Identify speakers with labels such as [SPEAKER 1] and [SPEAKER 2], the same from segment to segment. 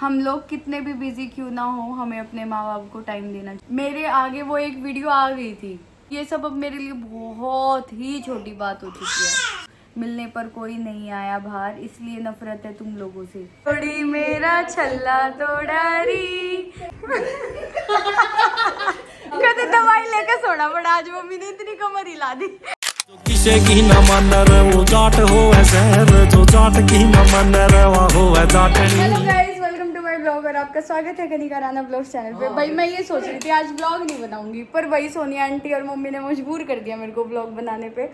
[SPEAKER 1] हम लोग कितने भी बिजी क्यों ना हो, हमें अपने माँ बाप को टाइम देना चाहिए। मेरे आगे वो एक वीडियो आ गई थी, ये सब अब मेरे लिए बहुत ही छोटी बात हो चुकी है। मिलने पर कोई नहीं आया बाहर, इसलिए नफरत है तुम लोगों से। थोड़ी मेरा छल्ला तोड़ारी कभी दवाई लेकर सोना पड़ा। आज मम्मी ने इतनी कमर हिला दी।
[SPEAKER 2] किसे की न मन रे वो जाट हो शहर, जो जाट की न मन रे वो हो जाट।
[SPEAKER 1] Hello guys, welcome to my blog और आपका स्वागत है कनिका राणा ब्लॉग्स चैनल पे। भाई मैं ये सोच रही थी आज ब्लॉग नहीं बनाऊंगी, पर भाई सोनिया आंटी और मम्मी ने मजबूर कर दिया मेरे को ब्लॉग बनाने पे।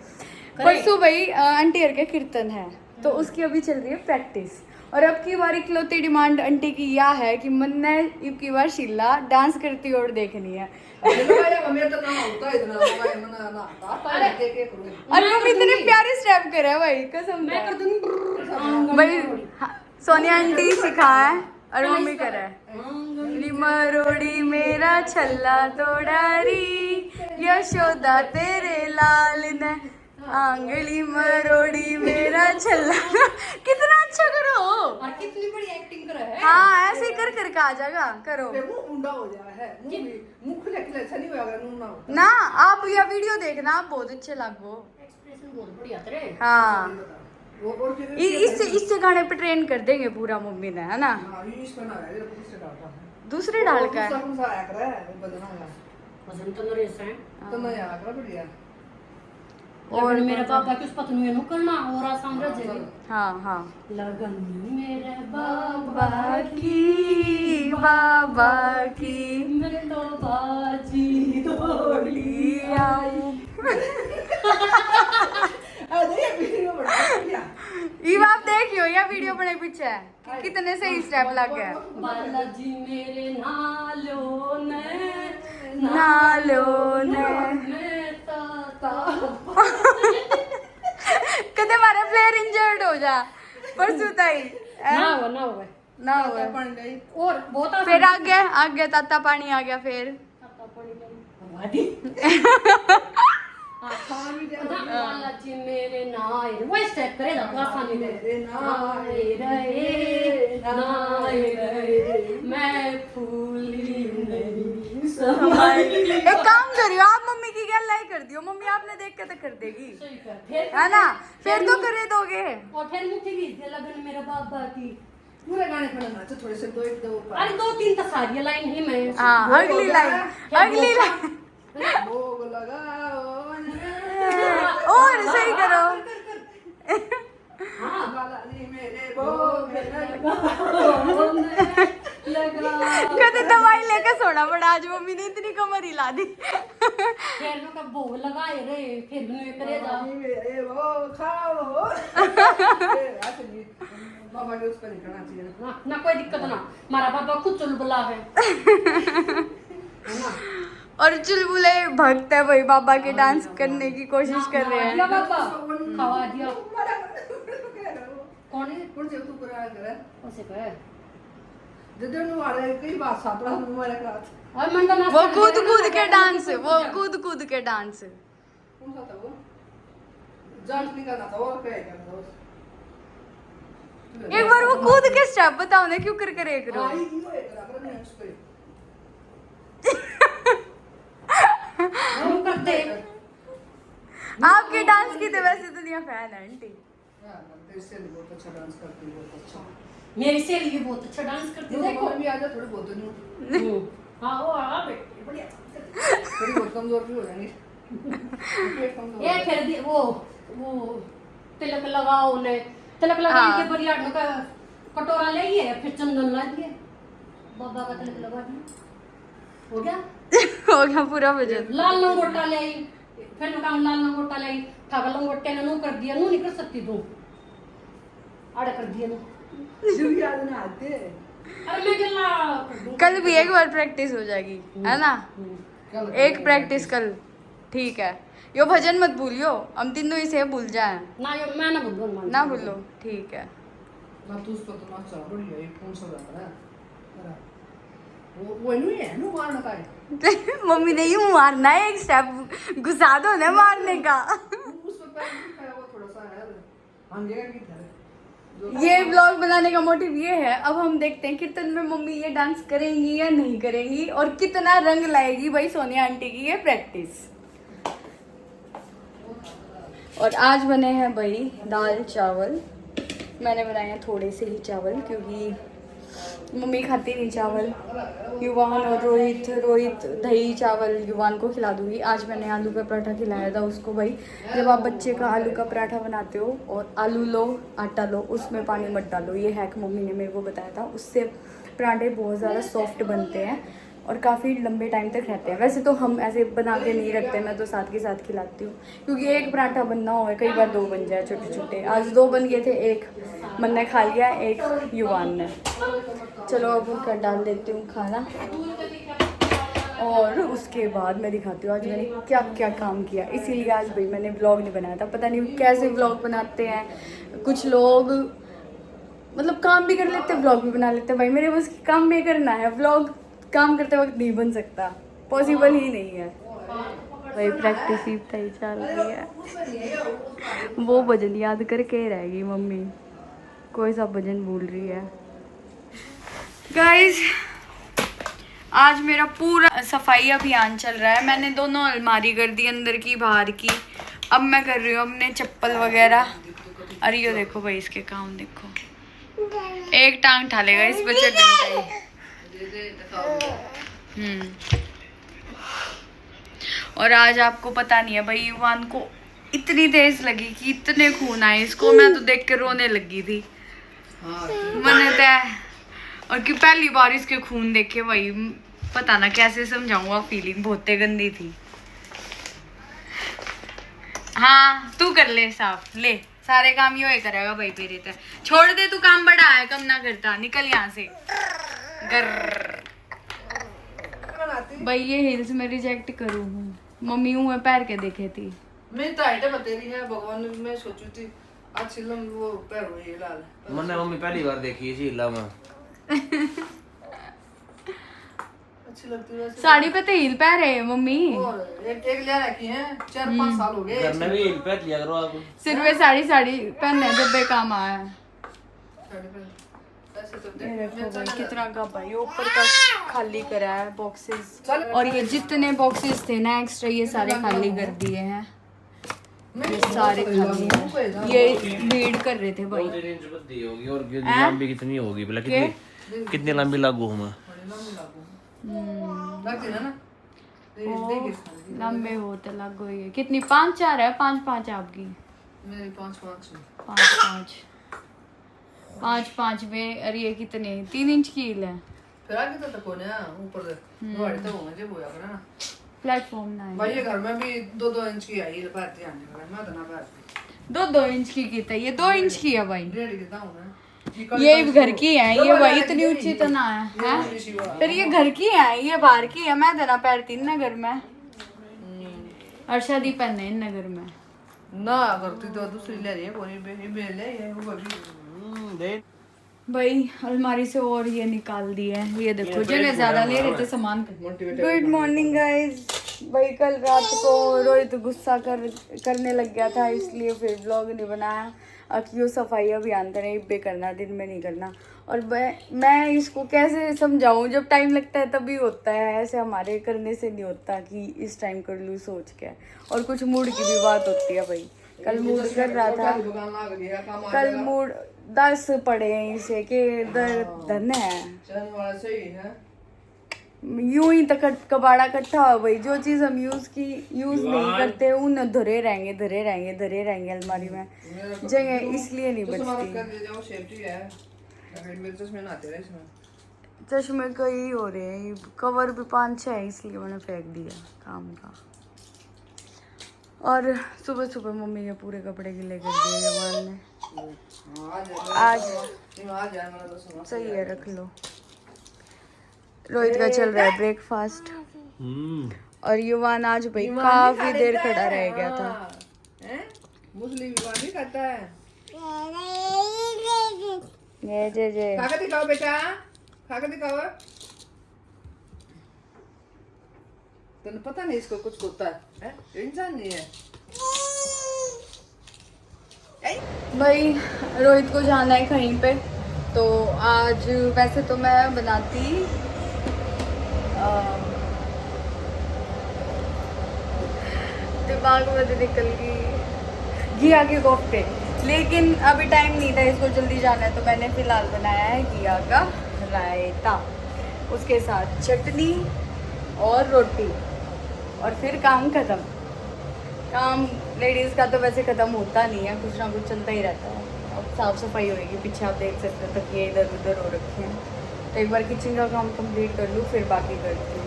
[SPEAKER 1] परसों भाई आंटी और के कीर्तन है, तो उसकी अभी चल रही है प्रैक्टिस। और अब की बार इकलौती डिमांड आंटी की यह है कि मन ने अब की बार शीला डांस करती और देखनी है। और मम्मी इतने प्यारे स्टेप करे है भाई, कसम से। भाई सोनिया आंटी सिखाया है और मम्मी करे है। मरोड़ी मेरा छल्ला तोड़ारी, यशोदा तेरे लाल ने आंगली मरोड़ी मेरा छल्ला। कितना अच्छा करो
[SPEAKER 3] और कितनी बड़ी एक्टिंग करा है।
[SPEAKER 1] हाँ, ऐसे ही कर करके आ जाएगा। करो ना, आप यह वीडियो देखना, आप बहुत अच्छे लगो।
[SPEAKER 3] एक्सप्रेशन बहुत बढ़िया तेरे।
[SPEAKER 1] हाँ, इससे गाने पे ट्रेन कर देंगे पूरा मम्मी ने, है ना। दूसरे डाल का है।
[SPEAKER 3] भजन तो नरेश है।
[SPEAKER 1] और
[SPEAKER 3] मेरे पापा किस पत्नी नु करना और आसाम रह
[SPEAKER 1] हाँ हाँ।
[SPEAKER 3] लगन मेरे बाबा
[SPEAKER 1] बाबा की
[SPEAKER 3] मैं तो बाजी दौड़ी
[SPEAKER 1] आऊं। ये आप देखियो, यह वीडियो बने पीछे है कि कितने सही स्टेप लग गए।
[SPEAKER 3] बालाजी मेरे नालो ने
[SPEAKER 1] कदे मारे प्लेयर इंजर्ड हो जा परसों ताई
[SPEAKER 3] ना हो
[SPEAKER 1] ना हो।
[SPEAKER 3] और बहुत
[SPEAKER 1] फिर आगे ताता पानी आ गया। फिर
[SPEAKER 3] बालाजी मेरे नाय वो स्टेप करेगा तो आसानी से नाय रे मैं फूली नहीं समाई।
[SPEAKER 1] एक काम करियो, आप मम्मी की क्या लाई कर दियो। मम्मी आपने देख के तो कर देगी, है ना। फिर तो करे दोगे।
[SPEAKER 3] और फिर मुझे भी दे लगन मेरे बाबा की
[SPEAKER 4] पूरे गाने पर नाचो थोड़े से दो
[SPEAKER 3] अरे 2-3 तो सारी लाइन ही मैं
[SPEAKER 1] हाँ, अगली लाइन
[SPEAKER 4] भोग लगाओ
[SPEAKER 1] और सही करो।
[SPEAKER 3] हाँ
[SPEAKER 4] बालाजी मेरे भोग
[SPEAKER 1] कभी दवाई लेकर सोना पड़ा। आज मम्मी ने इतनी कमर हिला दी।
[SPEAKER 3] फिर का भोग लगाए रे फिर भी करे जा
[SPEAKER 4] मेरे भोग खाओ बाबा के उस पर नहीं करना चाहिए
[SPEAKER 3] ना कोई दिक्कत ना। हमारा बाबा खुद चुलबुला है ना।
[SPEAKER 1] और चुलबुले भक्त है भाई, बाबा के डांस करने की कोशिश कर रहे हैं।
[SPEAKER 3] बाबा खवा दिया कौन है
[SPEAKER 4] कौन से तू करा करे
[SPEAKER 3] उसे कहे
[SPEAKER 4] जदनु वाले कई बात सापड़ा हमारे रात
[SPEAKER 3] और मन का
[SPEAKER 1] वो कूद के डांस, वो कूद के डांस।
[SPEAKER 4] कौन सा था वो जांच नहीं करना था और क्या करना था
[SPEAKER 1] एक बार वो कूद के स्टेप बताओ ना, क्यों कर करे करो।
[SPEAKER 4] आई दियो एक रबर नहीं उस पे
[SPEAKER 3] हम करते
[SPEAKER 1] आपके डांस की तो वैसे दुनिया फैन है आंटी।
[SPEAKER 4] हां इससे बहुत अच्छा डांस करती है, बहुत अच्छा।
[SPEAKER 3] मेरी सहेली भी बहुत अच्छा डांस करती है।
[SPEAKER 4] देखो भी आ जा थोड़ी बहुत नहीं
[SPEAKER 3] हां वो आ बेटी बढ़िया
[SPEAKER 4] थोड़ी बहुत कमजोर भी हो जाएंगी
[SPEAKER 3] ये फिर दी वो तिलक लगाओ ने तिलक लगा के बढ़िया का कटोरा ले लिए फिर चंदन ला दिए बाबा का तिलक लगा दिया हो गया
[SPEAKER 1] हो गया पूरा भजन।
[SPEAKER 3] लाल लंगोटा ले आई फिर मैं काम लाल लंगोटा ले आई ठग लंगोटे ने नु कर दिया नु नहीं कर सकती तू आड़े कर दिया नु
[SPEAKER 4] जो याद ना आते
[SPEAKER 3] अरे मैं गल्ला कर दूं
[SPEAKER 1] कल भी एक बार प्रैक्टिस हो जाएगी, है ना। एक प्रैक्टिस कल, ठीक है। यो भजन मत भूलियो, हम तीनों इसे भूल जाए
[SPEAKER 3] ना यो मैं ना भूलूंगा
[SPEAKER 1] ना भूलो, ठीक है
[SPEAKER 4] ना। तू उस पर तो ना चल बढ़िया ये कौन सा गाना है वो नहीं है नु मारना का है
[SPEAKER 1] मम्मी ने यूं मारना है, एक स्टेप घुसा दो ना मारने का।
[SPEAKER 4] उस पर पैर भी खाया वो थोड़ा सा है भांगेगा की तरह
[SPEAKER 1] ये व्लॉग बनाने का मोटिव ये है, अब हम देखते हैं कीर्तन में मम्मी ये डांस करेंगी या नहीं करेंगी और कितना रंग लाएगी भाई सोनिया आंटी की ये प्रैक्टिस। और आज बने हैं भाई दाल चावल। मैंने बनाए हैं थोड़े से ही चावल क्योंकि मम्मी खाती नहीं चावल। युवान और रोहित दही चावल युवान को खिला दूंगी। आज मैंने आलू का पराठा खिलाया था उसको। भाई जब आप बच्चे का आलू का पराठा बनाते हो और आलू लो, आटा लो, उसमें पानी मत डालो। ये हैक मम्मी ने मेरे को बताया था। उससे पराठे बहुत ज़्यादा सॉफ्ट बनते हैं और काफ़ी लंबे टाइम तक रहते हैं। वैसे तो हम ऐसे बना के नहीं रखते, मैं तो साथ के साथ खिलाती हूँ क्योंकि एक पराठा बनना हो कई बार 2 बन जाए छोटे छोटे। आज 2 बन गए थे, एक मैंने खा लिया, एक युवान ने। चलो अब उनका डाल देती हूँ खाना और उसके बाद मैं दिखाती हूँ आज मैंने क्या क्या काम किया। इसीलिए आज भाई मैंने व्लॉग नहीं बनाया था। पता नहीं कैसे व्लॉग बनाते हैं कुछ लोग, मतलब काम भी कर लेते हैं व्लॉग भी बना लेते हैं। भाई मेरे बस काम में करना है, व्लॉग काम करते वक्त नहीं बन सकता, पॉसिबल ही नहीं है। भाई प्रैक्टिस ही चल रही है। वो भजन याद करके रहेगी मम्मी, कोई सा भजन भूल रही है। गाइस आज मेरा पूरा सफाई अभियान चल रहा है। मैंने दोनों अलमारी कर दी, अंदर की बाहर की। अब मैं कर रही हूँ अपने चप्पल वगैरह। अरे ये देखो भाई इसके काम देखो, एक टांग ठालेगा इस पे चढ़ने का। और आज आपको पता नहीं है भाई युवान को इतनी तेज लगी कि इतने खून आए इसको, मैं तो देख के रोने लगी थी। मैंने तो और कि पहली बार इसके खून देखे भाई, पता ना कैसे समझाऊंगा, फीलिंग बहुत गंदी थी। हाँ तू कर ले साफ, ले सारे काम यो करेगा भाई तेरे ते। छोड़ दे तू, काम बड़ा है, कम ना करता, निकल यहाँ से। गर भाई ये हिल्स में रिजेक्ट करूँ मम्मी हूँ पैर के देखे थी।
[SPEAKER 4] मैं तो आइटम बतेरी है भगवान, मैं सोचू थी आज सिलम वो पैर हो ये लाल।
[SPEAKER 5] मैंने मम्मी पहली बार देखी इसी हिला में।
[SPEAKER 4] अच्छी लगती है
[SPEAKER 1] साड़ी पे तो हिल पैर है मम्मी।
[SPEAKER 4] और एक ले रखी है, 4-5 साल हो गए।
[SPEAKER 5] घर में भी हिल पैर लिया करो आप।
[SPEAKER 1] सिर पे साड़ी पहनने जब बेकाम आया।
[SPEAKER 4] ऐसे तो
[SPEAKER 1] ये
[SPEAKER 4] देख
[SPEAKER 1] देखो भाई कितना का भाई ऊपर का खाली करा है बॉक्सेस। और ये जितने बॉक्सेस थे ना एक्स्ट्रा ये सारे खाली कर दिए हैं। ये सारे खाली हैं, ये भीड़ कर रहे थे भाई।
[SPEAKER 5] 2-3 इंच बद्दी होगी और लंबी कितनी होगी भला, कितनी लंबी लागू हूं मैं।
[SPEAKER 4] लगती है ना
[SPEAKER 1] लंबे होते लग गई है। कितनी 5-4 है? 5-5 आपकी?
[SPEAKER 4] मेरी 5-5
[SPEAKER 1] 5-5 में। अरे ये कितने 3 इंच की हील है।
[SPEAKER 4] फिर आगे तो कौन है ऊपर से गाड़ी तो होंगे जे बोया करे ना
[SPEAKER 1] प्लेटफॉर्म ना है
[SPEAKER 4] भाई। ये घर में भी 2-2 इंच की आई है, पाती आने वाला मैं तो ना पाती।
[SPEAKER 1] 2-2 इंच की था, ये 2 इंच की है भाई।
[SPEAKER 4] 1.5 की दाऊं मैं।
[SPEAKER 1] ये घर की है ये भाई, इतनी ऊंची तो ना है। फिर ये घर की है, ये बाहर की है। मैं देना पैरती ना घर में, अर्षद ही पहने इन घर में
[SPEAKER 4] ना करती तो दूसरी ले रही है कोई बे ले ये वो भी
[SPEAKER 1] भाई। अलमारी से और ये निकाल दिया है। ये देखो जगह ज्यादा ले रहे थे सामान। Good morning guys. भाई कल रात को रोहित गुस्सा करने लग गया था, इसलिए फिर व्लॉग नहीं बनाया। क्यों सफाई अभियान था नहीं बे करना, दिन में नहीं करना। और मैं इसको कैसे समझाऊं, जब टाइम लगता है तभी होता है, ऐसे हमारे करने से नहीं होता कि इस टाइम कर लूँ सोच के। और कुछ मूड की भी बात होती है भाई। कल मूड कर रहा था, कल मूड 10 पड़े हैं इसे के धन है यूं ही तक कबाड़ा इकट्ठा हो भाई। जो चीज हम यूज नहीं करते उन धरे रहेंगे अलमारी में, जगह इसलिए नहीं बचती। चश्मे कई हो रहे हैं, कवर भी 5-6 है इसलिए मैंने फेंक दिया काम का। और सुबह सुबह मम्मी ने पूरे कपड़े गिले कर दिए युवान ने। आज सही है, रख लो। रोहित का चल रहा है ब्रेकफास्ट और युवान आज भाई काफी देर खड़ा रह गया था।
[SPEAKER 4] मुस्लिम भी खाता है।
[SPEAKER 1] जे
[SPEAKER 4] खा के दिखाओ बेटा, खा के दिखाओ। तुमने पता नहीं इसको कुछ होता है? इंसान नहीं है।
[SPEAKER 1] भाई रोहित को जाना है कहीं पे, तो आज वैसे तो मैं बनाती दिमाग में तो निकल गई घिया के कोफ्ते, लेकिन अभी टाइम नहीं था, इसको जल्दी जाना है, तो मैंने फ़िलहाल बनाया है घिया का रायता, उसके साथ चटनी और रोटी, और फिर काम ख़त्म। काम लेडीज़ का तो वैसे ख़त्म होता नहीं है, कुछ ना कुछ चलता ही रहता है। अब साफ़ सफाई होएगी, पीछे आप देख सकते हो तकिए इधर उधर हो रखे हैं, तो एक बार किचन का काम कंप्लीट कर लूँ फिर बाकी करती हूँ।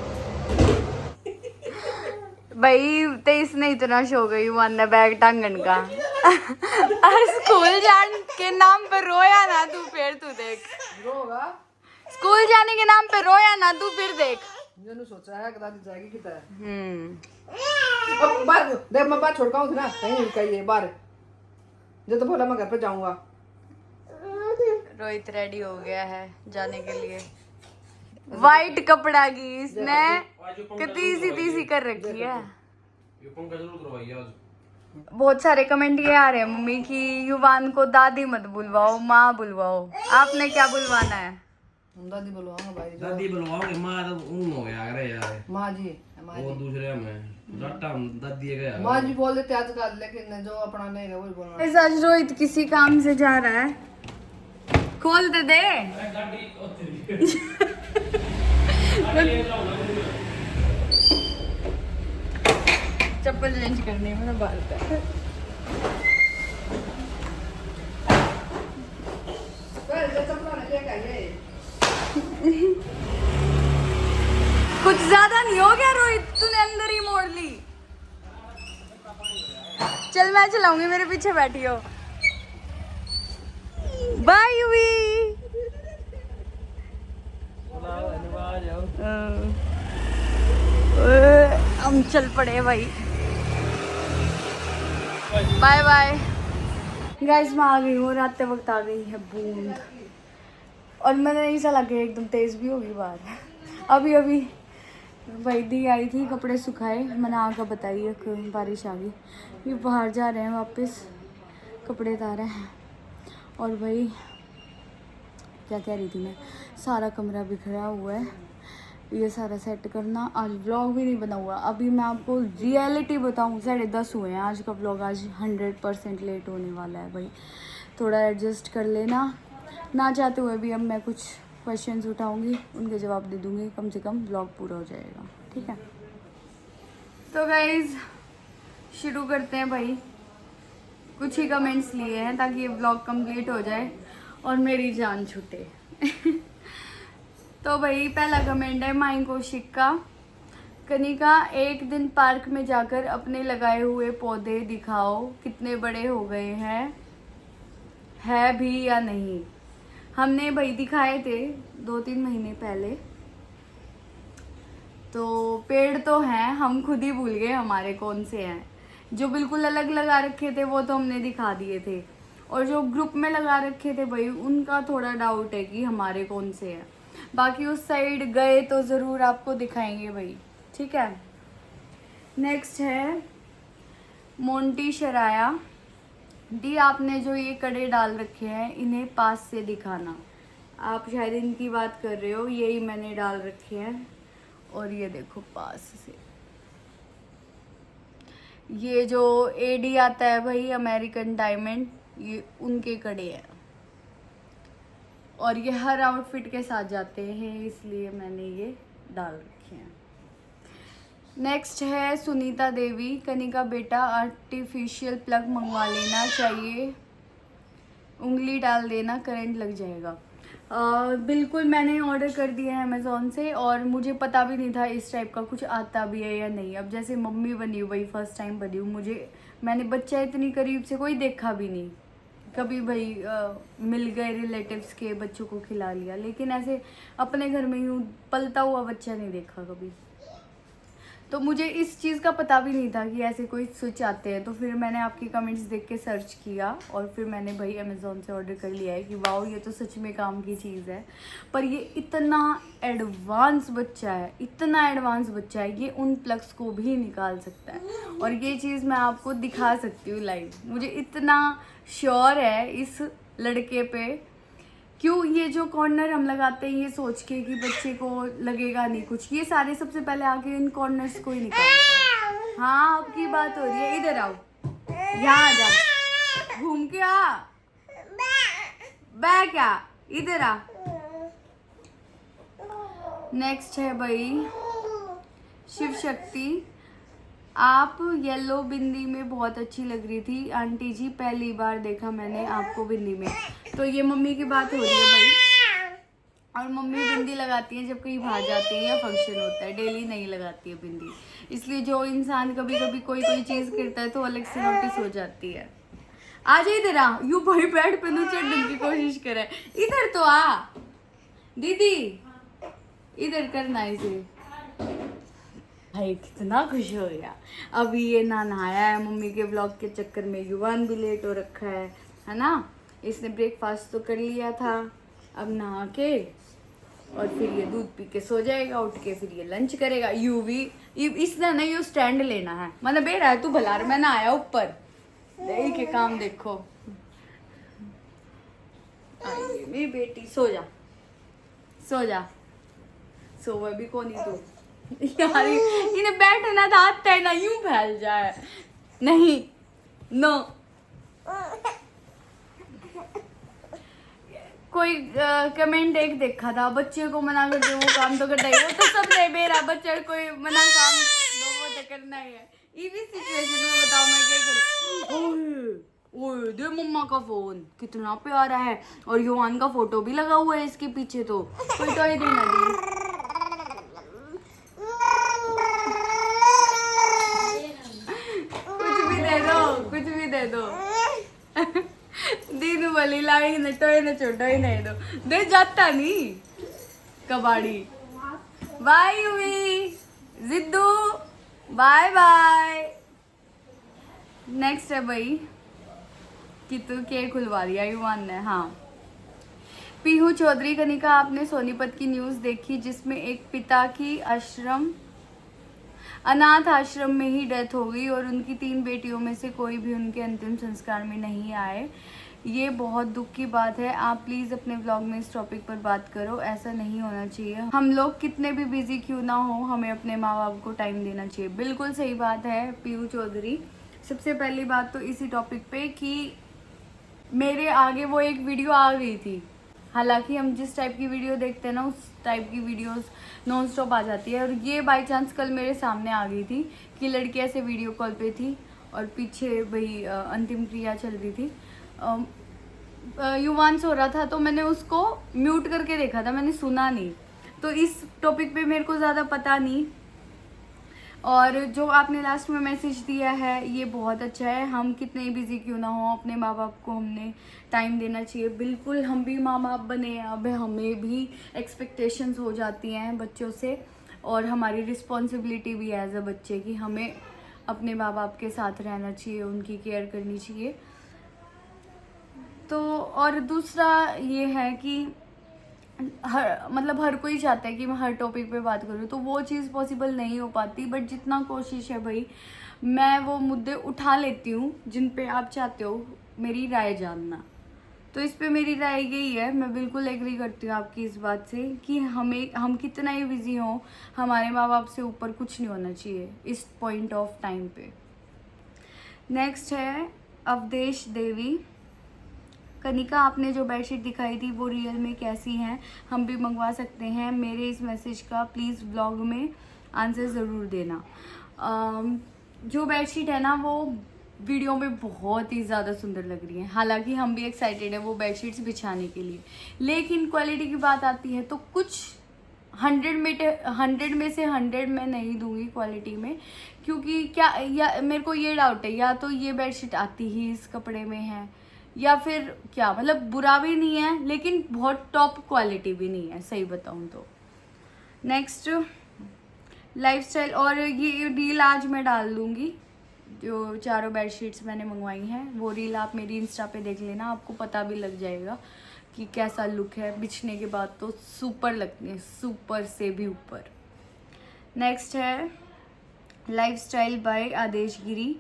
[SPEAKER 1] भाई 23 ने इतना शो गई वन बैग टांगन का और स्कूल जाने के नाम पे रोया ना तू, फिर तू देख
[SPEAKER 4] रोगा
[SPEAKER 1] स्कूल जाने के नाम पे रोया ना तू, फिर देख।
[SPEAKER 4] मैंने सोचा है कि दादी जाएगी कितना अब बाहर देख, मैं बाहर छोड़ पाऊँ ना, कहीं नहीं कहिए बाहर, जो तो बोला मैं घर पे जाऊंगा।
[SPEAKER 1] रोहित रेडी हो गया है जाने के लिए, वाइट कपड़ा की इसने कितनी सीधी कर रखी है।
[SPEAKER 5] ये पंखा जरूर करवाइए आज।
[SPEAKER 1] बहुत सारे कमेंट ये आ रहे हैं मम्मी की युवान को दादी मत बुलवाओ, माँ बुलवाओ। आपने क्या बुलवाना है?
[SPEAKER 4] हम दादी बुलवाऊंगा भाई,
[SPEAKER 5] दादी बुलवाओगे, माँ तो ऊन हो गया अरे यार,
[SPEAKER 4] माँ जी माँ
[SPEAKER 5] वो दूसरे में डाटा हम दादी गया।
[SPEAKER 4] माँ जी बोल देते आजकल, लेकिन जो अपना नहीं है वही बोलना।
[SPEAKER 1] इस आज रोहित किसी काम से जा रहा है, खोल दे दे। चप्पल चेंज करनी है, मैंने बाल का। कुछ ज्यादा नहीं हो गया रोहित, तूने अंदर ही मोड़ ली। चल मैं चलाऊंगी, मेरे पीछे बैठी हो। बाय यूवी। हम चल पड़े भाई, बाय बाय। गाइस मैं आ गई हूँ, आते वक्त आ गई है बूंद, और मैंने नहीं चला के एकदम तेज भी होगी बाहर। अभी अभी भाई दी आई थी, कपड़े सुखाए, मैंने आकर बताई कि बारिश आ गई। ये बाहर जा रहे हैं वापस, कपड़े उतारे हैं। और भाई क्या कह रही थी मैं, सारा कमरा बिखरा हुआ है, ये सारा सेट करना। आज व्लॉग भी नहीं बना हुआ। अभी मैं आपको रियलिटी बताऊँ, 10:30 हुए हैं आज का व्लॉग, आज 100% लेट होने वाला है भाई, थोड़ा एडजस्ट कर लेना। ना चाहते हुए भी अब मैं कुछ क्वेश्चंस उठाऊंगी, उनके जवाब दे दूंगी, कम से कम व्लॉग पूरा हो जाएगा, ठीक है। तो गाइज शुरू करते हैं भाई, कुछ ही कमेंट्स लिए हैं ताकि ये व्लॉग कंप्लीट हो जाए और मेरी जान छूटे। तो भाई पहला कमेंट है माई कौशिक का। कनिका, एक दिन पार्क में जाकर अपने लगाए हुए पौधे दिखाओ, कितने बड़े हो गए हैं, है भी या नहीं। हमने भाई दिखाए थे 2-3 महीने पहले, तो पेड़ तो हैं, हम खुद ही भूल गए हमारे कौन से हैं। जो बिल्कुल अलग लगा रखे थे वो तो हमने दिखा दिए थे, और जो ग्रुप में लगा रखे थे भाई उनका थोड़ा डाउट है कि हमारे कौन से हैं। बाकी उस साइड गए तो ज़रूर आपको दिखाएंगे भाई, ठीक है। नेक्स्ट है मोंटी शराया दी, आपने जो ये कड़े डाल रखे हैं इन्हें पास से दिखाना। आप शायद इनकी बात कर रहे हो, यही मैंने डाल रखे हैं, और ये देखो पास से, ये जो एडी आता है भाई अमेरिकन डायमंड, ये उनके कड़े हैं, और ये हर आउटफिट के साथ जाते हैं, इसलिए मैंने ये डाल रखे हैं। नेक्स्ट है सुनीता देवी, कनिका बेटा आर्टिफिशियल प्लग मंगवा लेना चाहिए, उंगली डाल देना करंट लग जाएगा। बिल्कुल मैंने ऑर्डर कर दिया है अमेज़ोन से, और मुझे पता भी नहीं था इस टाइप का कुछ आता भी है या नहीं। अब जैसे मम्मी बनी हुई, फर्स्ट टाइम बनी हूँ, मैंने बच्चा इतनी करीब से कोई देखा भी नहीं कभी भाई। मिल गए रिलेटिव्स के बच्चों को खिला लिया, लेकिन ऐसे अपने घर में यूँ पलता हुआ बच्चा नहीं देखा कभी। तो मुझे इस चीज़ का पता भी नहीं था कि ऐसे कोई स्विच आते हैं। तो फिर मैंने आपके कमेंट्स देख के सर्च किया, और फिर मैंने भाई अमेज़ोन से ऑर्डर कर लिया है कि वाओ ये तो सच में काम की चीज़ है। पर ये इतना एडवांस बच्चा है, इतना एडवांस बच्चा है, ये उन प्लग्स को भी निकाल सकता है। और ये चीज़ मैं आपको दिखा सकती हूँ लाइव, मुझे इतना श्योर है इस लड़के पे। क्यों, ये जो कॉर्नर हम लगाते हैं ये सोच के कि बच्चे को लगेगा नहीं कुछ, ये सारे सबसे पहले आके इन कॉर्नर्स को ही निकालते हैं। हाँ, आपकी बात हो रही है, इधर आओ, यहाँ आ जाओ, घूम के आ, बैक आ, इधर आ। नेक्स्ट है भाई शिव शक्ति, आप येलो बिंदी में बहुत अच्छी लग रही थी आंटी जी, पहली बार देखा मैंने आपको बिंदी में। तो ये मम्मी की बात हो रही है भाई, और मम्मी बिंदी लगाती हैं जब कहीं बाहर जाती हैं या फंक्शन होता है, डेली नहीं लगाती है बिंदी। इसलिए जो इंसान कभी कभी कोई चीज़ करता है तो अलग से नोटिस हो जाती है। आ जा इधर आ, यू भाई बेड पे नीचे चढ़ने की कोशिश करे, इधर तो आ दीदी, इधर करना इसे। भाई कितना खुश हो गया, अभी ये ना नहाया है, मम्मी के ब्लॉग के चक्कर में युवान भी लेट हो रखा है ना। इसने ब्रेकफास्ट तो कर लिया था, अब नहा के और फिर ये दूध पी के सो जाएगा, उठ के फिर ये लंच करेगा। यू भी इसने ना यू स्टैंड लेना है, मैंने बेरा है तू भला, मैं ना आया ऊपर दही के काम देखो। आई मेरी बेटी, सो जा सो जा, सोवे भी कौन ही तू यार, इन्हें बैठना था आता है ना, यूं फैल जाए नहीं नो। कोई कमेंट एक देखा था, बच्चे को मना करते वो काम तो करता ही, वो तो सब नहीं बेरा, बच्चे कोई मना काम वो तो करना ही है। इसी सिचुएशन में बताओ मैं क्या करूं। ओए दे मम्मा का फोन कितना प्यारा है, और युवान का फोटो भी लगा हुआ है इसके पीछे, तो कोई टॉय देना दी। कुछ भी दे दो दीनू वाली लाई न टोय न छोटा ही नहीं दो, दे जाता नहीं कबाड़ी। बाय हुई जिद्दू, बाय बाय। नेक्स्ट है भाई कितु के खुलवा दिया युवान ने। हाँ, पीहू चौधरी, कनिका आपने सोनीपत की न्यूज़ देखी जिसमें एक पिता की अनाथ आश्रम में ही डेथ हो गई और उनकी 3 बेटियों में से कोई भी उनके अंतिम संस्कार में नहीं आए। ये बहुत दुख की बात है, आप प्लीज़ अपने व्लॉग में इस टॉपिक पर बात करो, ऐसा नहीं होना चाहिए। हम लोग कितने भी बिजी क्यों ना हो, हमें अपने माँ बाप को टाइम देना चाहिए। बिल्कुल सही बात है पीहू चौधरी। सबसे पहली बात तो इसी टॉपिक पे कि मेरे आगे वो एक वीडियो आ गई थी, हालांकि हम जिस टाइप की वीडियो देखते हैं ना उस टाइप की वीडियोस नॉन स्टॉप आ जाती है, और ये बाय चांस कल मेरे सामने आ गई थी कि लड़की ऐसे वीडियो कॉल पे थी और पीछे वही अंतिम क्रिया चल रही थी। युवान सो रहा था तो मैंने उसको म्यूट करके देखा था, मैंने सुना नहीं, तो इस टॉपिक पे मेरे को ज़्यादा पता नहीं। और जो आपने लास्ट में मैसेज दिया है ये बहुत अच्छा है, हम कितने बिजी क्यों ना हो अपने माँ बाप को हमने टाइम देना चाहिए। बिल्कुल हम भी माँ बाप बने, अब हमें भी एक्सपेक्टेशंस हो जाती हैं बच्चों से, और हमारी रिस्पॉन्सिबिलिटी भी है एज अ बच्चे की, हमें अपने माँ बाप के साथ रहना चाहिए, उनकी केयर करनी चाहिए। तो और दूसरा ये है कि हर कोई चाहता है कि मैं हर टॉपिक पे बात करूँ, तो वो चीज़ पॉसिबल नहीं हो पाती, बट जितना कोशिश है भाई मैं वो मुद्दे उठा लेती हूँ जिन पे आप चाहते हो मेरी राय जानना। तो इस पे मेरी राय यही है, मैं बिल्कुल एग्री करती हूँ आपकी इस बात से कि हम कितना ही बिजी हों, हमारे माँ बाप से ऊपर कुछ नहीं होना चाहिए इस पॉइंट ऑफ टाइम पे। नेक्स्ट है अवधेश देवी, कनिका आपने जो बेडशीट दिखाई थी वो रियल में कैसी हैं, हम भी मंगवा सकते हैं। मेरे इस मैसेज का प्लीज़ ब्लॉग में आंसर ज़रूर देना। जो बेडशीट है ना वो वीडियो में बहुत ही ज़्यादा सुंदर लग रही है, हालांकि हम भी एक्साइटेड है वो बेडशीट्स बिछाने के लिए, लेकिन क्वालिटी की बात आती है तो कुछ 100 में से 100 मैं नहीं दूंगी क्वालिटी में, क्योंकि क्या या मेरे को ये डाउट है या तो ये बेडशीट आती ही इस कपड़े में है या फिर क्या, मतलब बुरा भी नहीं है लेकिन बहुत टॉप क्वालिटी भी नहीं है सही बताऊं तो। नेक्स्ट लाइफस्टाइल, और ये रील आज मैं डाल दूंगी जो चारों बेडशीट्स मैंने मंगवाई हैं, वो रील आप मेरी इंस्टा पे देख लेना, आपको पता भी लग जाएगा कि कैसा लुक है। बिछने के बाद तो सुपर लगती है, सुपर से भी ऊपर। नेक्स्ट है lifestyle by Adesh Giri.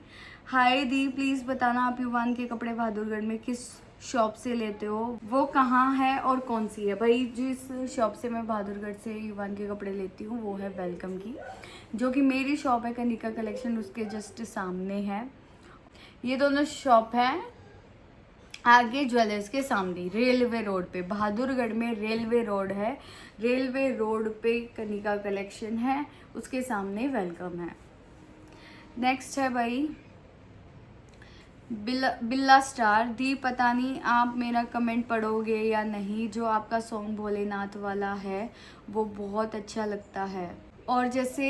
[SPEAKER 1] Hi दी, प्लीज़ बताना आप युवान के कपड़े बहादुरगढ़ में किस शॉप से लेते हो, वो कहाँ है और कौन सी है। भाई जिस शॉप से मैं बहादुरगढ़ से युवान के कपड़े लेती हूँ वो है वेलकम की, जो कि मेरी शॉप है कनिका कलेक्शन, उसके जस्ट सामने है। ये दोनों शॉप हैं आगे ज्वेलर्स के सामने, रेलवे रोड पे। बहादुरगढ़ में रेलवे रोड है, रेलवे रोड पे कनिका कलेक्शन है, उसके सामने वेलकम है। नेक्स्ट है भाई बिल्ला स्टार। दी पता नहीं आप मेरा कमेंट पढ़ोगे या नहीं, जो आपका सॉन्ग भोलेनाथ वाला है वो बहुत अच्छा लगता है। और जैसे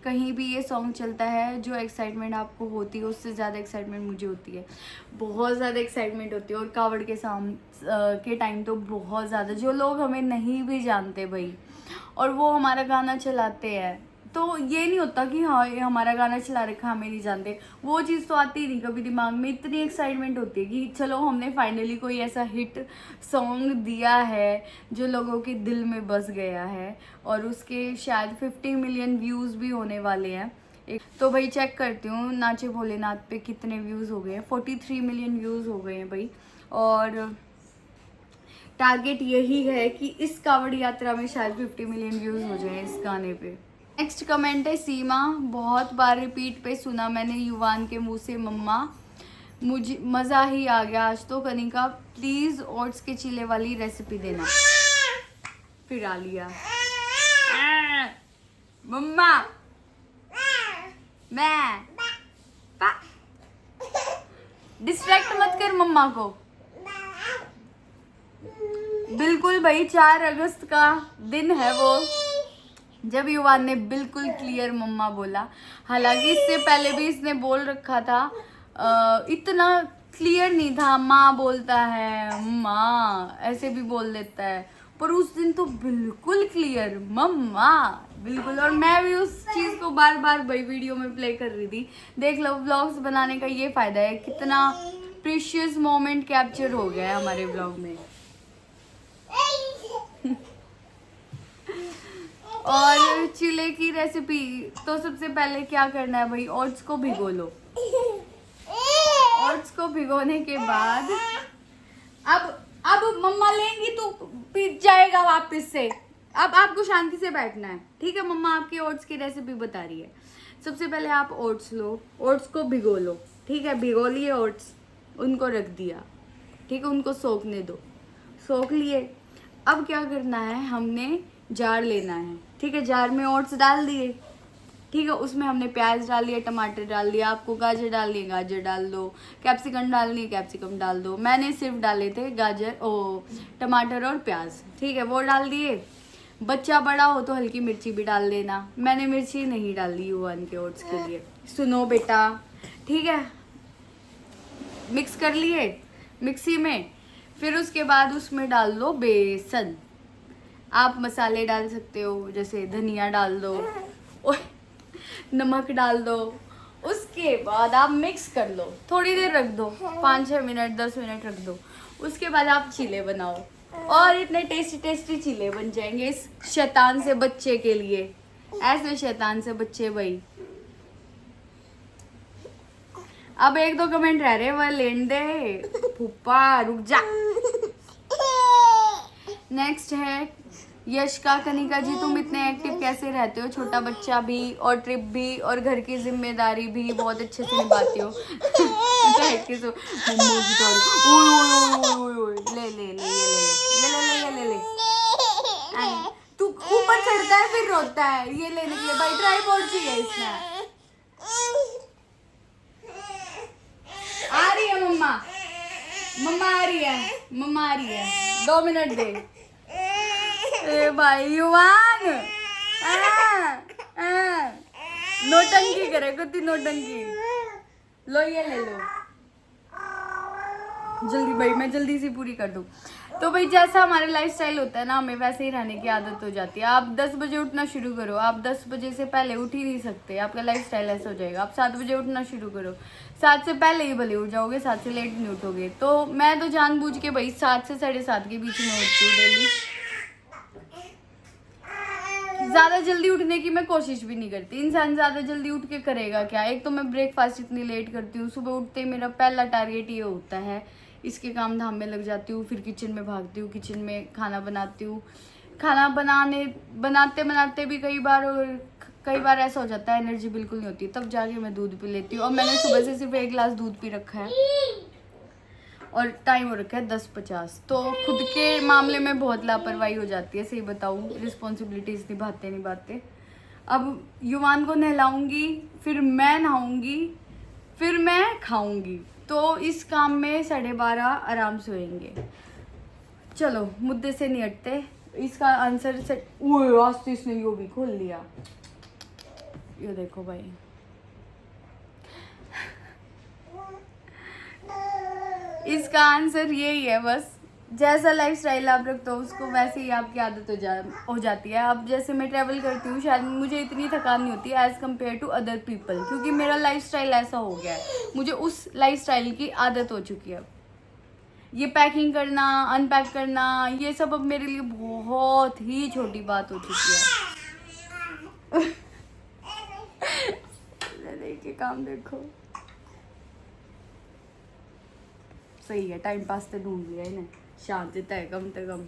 [SPEAKER 1] कहीं भी ये सॉन्ग चलता है, जो एक्साइटमेंट आपको होती है उससे ज़्यादा एक्साइटमेंट मुझे होती है, बहुत ज़्यादा एक्साइटमेंट होती है। और कावड़ के टाइम तो बहुत ज़्यादा, जो लोग हमें नहीं भी जानते भाई और वो हमारा गाना चलाते हैं, तो ये नहीं होता कि हाँ ये हमारा गाना चला रखा हमें नहीं जानते, वो चीज़ तो आती ही नहीं कभी दिमाग में। इतनी एक्साइटमेंट होती है कि चलो हमने फाइनली कोई ऐसा हिट सॉन्ग दिया है जो लोगों के दिल में बस गया है, और उसके शायद 50 मिलियन व्यूज़ भी होने वाले हैं। तो भाई चेक करती हूँ नाचे भोलेनाथ पे कितने व्यूज़ हो गए हैं। 43 मिलियन व्यूज़ हो गए हैं भाई, और टारगेट यही है कि इस कावड़ यात्रा में शायद 50 मिलियन व्यूज़ हो जाए इस गाने पे। नेक्स्ट कमेंट है सीमा। बहुत बार रिपीट पे सुना मैंने युवान के मुंह से मम्मा, मुझे मज़ा ही आ गया आज तो। कनिका प्लीज़ ओट्स के चीले वाली रेसिपी देना। फिर आ लिया मम्मा, मैं डिस्ट्रैक्ट मत कर मम्मा को। बिल्कुल भाई 4 अगस्त का दिन है वो, जब युवान ने बिल्कुल क्लियर मम्मा बोला। हालांकि इससे पहले भी इसने बोल रखा था, इतना क्लियर नहीं था। माँ बोलता है, माँ ऐसे भी बोल देता है, पर उस दिन तो बिल्कुल क्लियर मम्मा, बिल्कुल। और मैं भी उस चीज़ को बार बार भाई वीडियो में प्ले कर रही थी। देख लो, व्लॉग्स बनाने का ये फ़ायदा है, कितना प्रीशियस मोमेंट कैप्चर हो गया है हमारे व्लॉग में। और चिले की रेसिपी, तो सबसे पहले क्या करना है भाई, ओट्स को भिगो लो। ओट्स को भिगोने के बाद अब मम्मा लेंगी तो पीट जाएगा वापस से। अब आपको शांति से बैठना है, ठीक है। मम्मा आपकी ओट्स की रेसिपी बता रही है। सबसे पहले आप ओट्स लो, ओट्स को भिगो लो, ठीक है। भिगो लिए ओट्स, उनको रख दिया, ठीक है, उनको सोखने दो। सोख लिए, अब क्या करना है, हमने जार लेना है, ठीक है। जार में ओट्स डाल दिए, ठीक है। उसमें हमने प्याज डाल लिया, टमाटर डाल लिया, आपको गाजर डालनी है गाजर डाल दो, कैप्सिकम डालनी है कैप्सिकम डाल दो। मैंने सिर्फ डाले थे टमाटर और प्याज, ठीक है, वो डाल दिए। बच्चा बड़ा हो तो हल्की मिर्ची भी डाल देना, मैंने मिर्ची नहीं डाली युवान के ओट्स के लिए। सुनो बेटा, ठीक है। मिक्स कर लिए मिक्सी में, फिर उसके बाद उसमें डाल दो बेसन। आप मसाले डाल सकते हो, जैसे धनिया डाल दो, नमक डाल दो। उसके बाद आप मिक्स कर लो, थोड़ी देर रख दो, 5-6 मिनट 10 मिनट रख दो। उसके बाद आप चीले बनाओ, और इतने टेस्टी टेस्टी चीले बन जाएंगे इस शैतान से बच्चे के लिए। ऐसे शैतान से बच्चे भाई। अब 1-2 कमेंट रह रहे, वह लेन दे फूफा, रुक जा। नेक्स्ट है यश का। कनिका जी तुम इतने एक्टिव कैसे रहते हो, छोटा बच्चा भी और ट्रिप भी और घर की जिम्मेदारी भी बहुत अच्छे से निभाती हो। ले ले ले ले ले, तू ऊपर चढ़ता है फिर रोता है, ये लेने के लिए भाई ट्राइपॉड चाहिए इसमें। आ रही है मम्मा, मम्मा आ रही है, मम्मा आ रही है, 2 मिनट दे। ए भाई युवान, नोटंकी करे, कुत्ती नोटंकी। लो ये ले लो जल्दी भाई, मैं जल्दी से पूरी कर दूं। तो भाई जैसा हमारा लाइफस्टाइल होता है ना, हमें वैसे ही रहने की आदत हो जाती है। आप 10 बजे उठना शुरू करो, आप 10 बजे से पहले उठ ही नहीं सकते, आपका लाइफस्टाइल ऐसा हो जाएगा। आप 7 बजे उठना शुरू करो, 7 से पहले ही भले उठ जाओगे, 7 से लेट नहीं उठोगे। तो मैं तो जानबूझ के भाई 7 से 7:30 के बीच में उठती हूँ डेली। ज़्यादा जल्दी उठने की मैं कोशिश भी नहीं करती। इंसान ज़्यादा जल्दी उठ के करेगा क्या? एक तो मैं ब्रेकफास्ट इतनी लेट करती हूँ, सुबह उठते ही मेरा पहला टारगेट ये होता है, इसके काम धाम में लग जाती हूँ, फिर किचन में भागती हूँ, किचन में खाना बनाती हूँ। खाना बनाते बनाते भी कई बार ऐसा हो जाता है एनर्जी बिल्कुल नहीं होती, तब जाके मैं दूध पी लेती हूँ। और मैंने सुबह से सिर्फ 1 गिलास दूध पी रखा है और टाइम हो रखा है 10:50। तो खुद के मामले में बहुत लापरवाही हो जाती है, सही बताऊँ, रिस्पॉन्सिबिलिटीज़ निभाते। अब युवान को नहलाऊंगी, फिर मैं नहाऊंगी, फिर मैं खाऊंगी, तो इस काम में 12:30 आराम से होएंगे। चलो मुद्दे से नहीं हटते, इसका आंसर से आज तो इसने यो भी खोल लिया। ये देखो भाई, इसका आंसर यही है बस। जैसा लाइफस्टाइल आप रखते हो उसको वैसे ही आपकी आदत हो जाती है। अब जैसे मैं ट्रैवल करती हूँ, शायद मुझे इतनी थकान नहीं होती as compare to other people, क्योंकि मेरा लाइफस्टाइल ऐसा हो गया है, मुझे उस लाइफस्टाइल की आदत हो चुकी है। ये पैकिंग करना, अनपैक करना, ये सब अब मेरे लिए बहुत ही छोटी बात हो चुकी है। देखिए काम देखो, सही है, टाइम पास तो ढूंढ लिया इन्हें, शांतिता है कम से कम।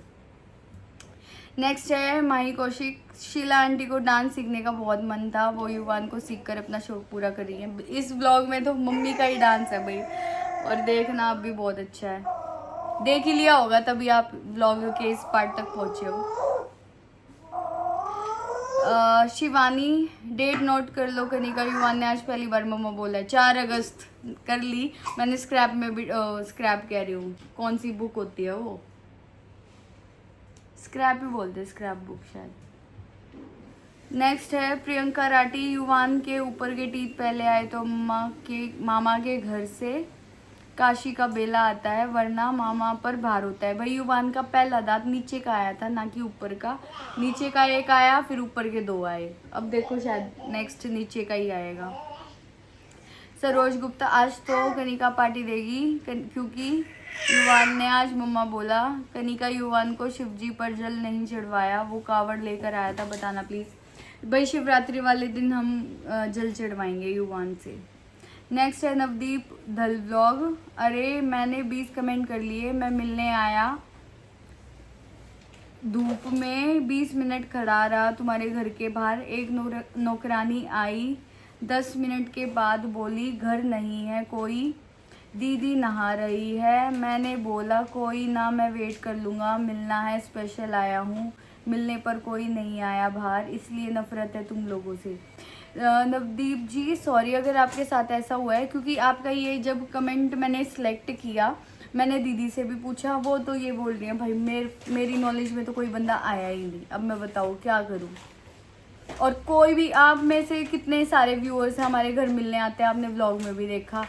[SPEAKER 1] नेक्स्ट है माही कौशिक। शीला आंटी को डांस सीखने का बहुत मन था, वो युवान को सीखकर अपना शौक पूरा कर रही है। इस व्लॉग में तो मम्मी का ही डांस है भाई, और देखना अब भी बहुत अच्छा है। देख ही लिया होगा तभी आप व्लॉग के इस पार्ट तक पहुंचे हो। शिवानी, डेट नोट कर लो कनिका, युवान ने आज पहली बार मम्मा बोला है। 4 अगस्त कर ली मैंने। स्क्रैप में भी स्क्रैप कह रही हूँ, कौन सी बुक होती है वो, स्क्रैप ही बोलते हैं, स्क्रैप बुक शायद। नेक्स्ट है प्रियंका राठी। युवान के ऊपर के टीथ पहले आए तो मामा के घर से काशी का बेला आता है, वरना मामा पर भार होता है। भाई युवान का पहला दांत नीचे का आया था, ना कि ऊपर का। नीचे का 1 आया, फिर ऊपर के 2 आए। अब देखो शायद नेक्स्ट नीचे का ही आएगा। सरोज गुप्ता, आज तो कनिका पार्टी देगी क्योंकि युवान ने आज मम्मा बोला। कनिका, युवान को शिवजी पर जल नहीं चढ़वाया, वो कावड़ लेकर आया था, बताना प्लीज़। भाई शिवरात्रि वाले दिन हम जल चढ़वाएंगे युवान से। नेक्स्ट है नवदीप धल व्लॉग। अरे मैंने 20 कमेंट कर लिए, मैं मिलने आया, धूप में 20 मिनट खड़ा रहा तुम्हारे घर के बाहर। एक नौकरानी आई, 10 मिनट के बाद बोली घर नहीं है कोई, दीदी नहा रही है। मैंने बोला कोई ना, मैं वेट कर लूँगा, मिलना है, स्पेशल आया हूँ। मिलने पर कोई नहीं आया बाहर, इसलिए नफरत है तुम लोगों से। नवदीप जी सॉरी अगर आपके साथ ऐसा हुआ है, क्योंकि आपका ये जब कमेंट मैंने सिलेक्ट किया, मैंने दीदी से भी पूछा, वो तो ये बोल रही है भाई मेरी नॉलेज में तो कोई बंदा आया ही नहीं। अब मैं बताऊँ क्या करूँ। और कोई भी, आप में से कितने सारे व्यूअर्स हमारे घर मिलने आते हैं, आपने व्लॉग में भी देखा,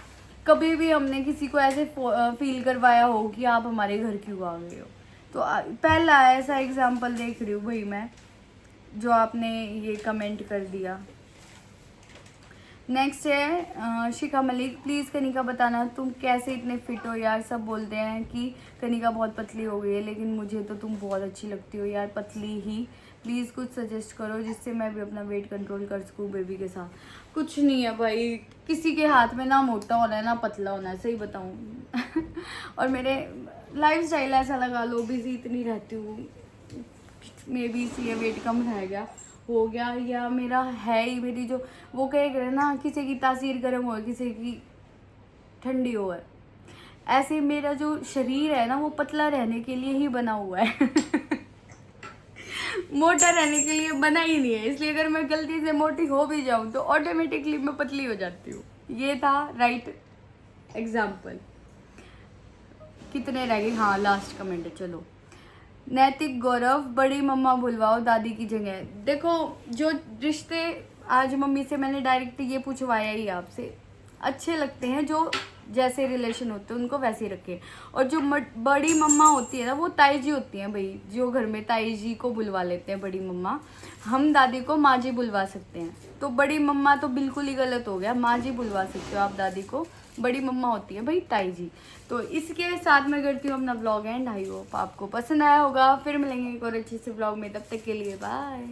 [SPEAKER 1] कभी भी हमने किसी को ऐसे फील करवाया हो कि आप हमारे घर क्यों आ गए हो। तो पहला ऐसा एग्जाम्पल देख रही हूँ भाई मैं, जो आपने ये कमेंट कर दिया। नेक्स्ट है शिखा मलिक। प्लीज़ कनिका बताना तुम कैसे इतने फिट हो यार। सब बोलते हैं कि कनिका बहुत पतली हो गई है, लेकिन मुझे तो तुम बहुत अच्छी लगती हो यार, पतली ही। प्लीज़ कुछ सजेस्ट करो जिससे मैं भी अपना वेट कंट्रोल कर सकूँ बेबी के साथ। कुछ नहीं है भाई, किसी के हाथ में ना मोटा होना है ना पतला होना है, सही बताऊँ। और मेरे लाइफस्टाइल ऐसा लगा लो, बिजी इतनी रहती हूँ, मे बी इसलिए वेट कम रह गया हो गया, या मेरा है ही, मेरी जो वो कहे गए ना, किसी की तासीर गर्म हो, किसी की ठंडी हो, ऐसे मेरा जो शरीर है ना वो पतला रहने के लिए ही बना हुआ है। मोटा रहने के लिए बना ही नहीं है, इसलिए अगर मैं गलती से मोटी हो भी जाऊँ तो ऑटोमेटिकली मैं पतली हो जाती हूँ। ये था राइट एग्जाम्पल। कितने रह गए? हाँ लास्ट कमेंट है, चलो। नैतिक गौरव, बड़ी मम्मा बुलवाओ दादी की जगह। देखो जो रिश्ते आज मम्मी से मैंने डायरेक्ट ये पूछवाया ही आपसे, अच्छे लगते हैं जो जैसे रिलेशन होते हैं उनको वैसे ही रखें। और जो बड़ी मम्मा होती है ना वो ताई जी होती हैं भाई, जो घर में ताई जी को बुलवा लेते हैं बड़ी मम्मा, हम दादी को माँ जी बुलवा सकते हैं। तो बड़ी मम्मा तो बिल्कुल ही गलत हो गया, माँ जी बुलवा सकते हो आप दादी को, बड़ी मम्मा होती है भाई ताई जी। तो इसके साथ मैं करती हूँ अपना व्लॉग एंड। आई होप आपको पसंद आया होगा। फिर मिलेंगे एक और अच्छे से व्लॉग में, तब तक के लिए बाय।